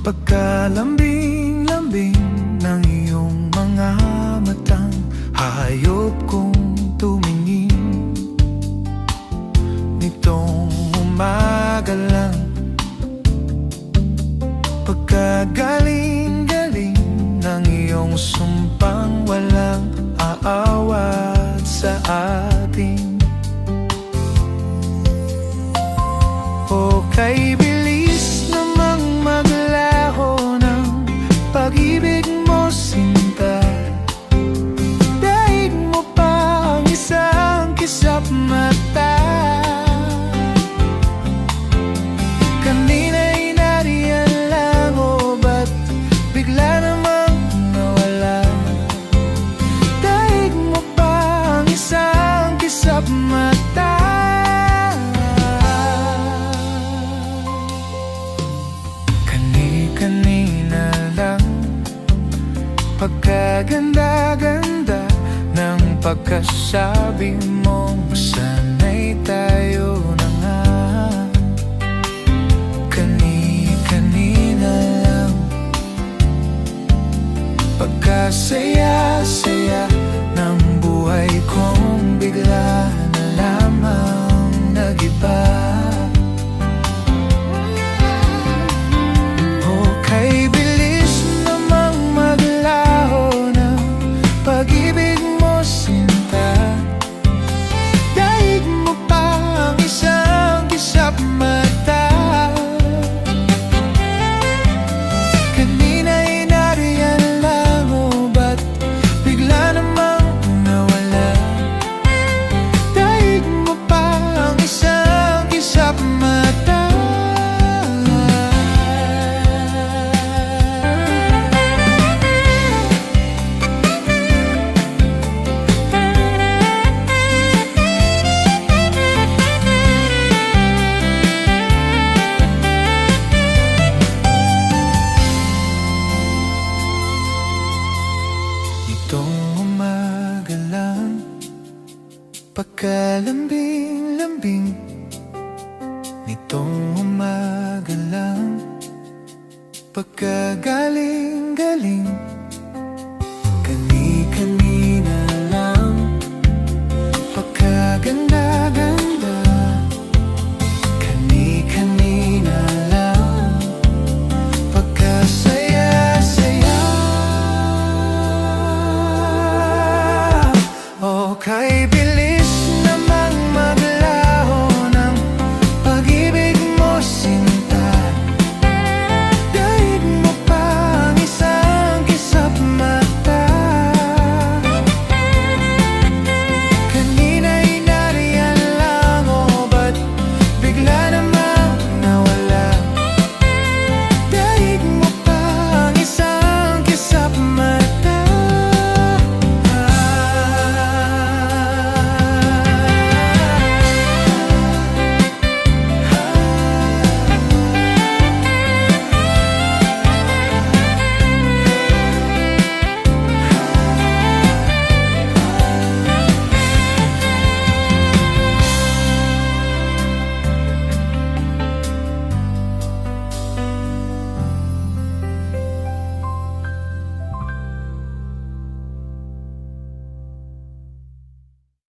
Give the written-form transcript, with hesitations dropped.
Pagkalambing-lambing ng iyong mga matang, hayop kong tumingin. Nitong umaga lang, pagkagaling-galing ng iyong sumpang walang aawat sa atin. O kay bilis namang maglaho ng pag-ibig mo, sinta. Daig mo pa ang isang kisap mata. Kanina'y nariyan lang, o ba't bigla namang nawala? Daig mo pa ang isang kisap mata. Kanina lang, pagkaganda-ganda ng pagkasabi mong sanay tayo na nga. Kanina lang, pagkasaya-saya ng buhay kong bigla na lamang nag-iba. Kay bilis namang maglaho ng pag-ibig mo, sinta. Daig mo pa ang isang kisap mata. Kanina'y nariyan lang, o ba't bigla namang nawala? Daig mo pa ang isang kisap mata. Itong umaga lang, pagkalambing-lambing. Nitong umaga lang, pagkagaling-galing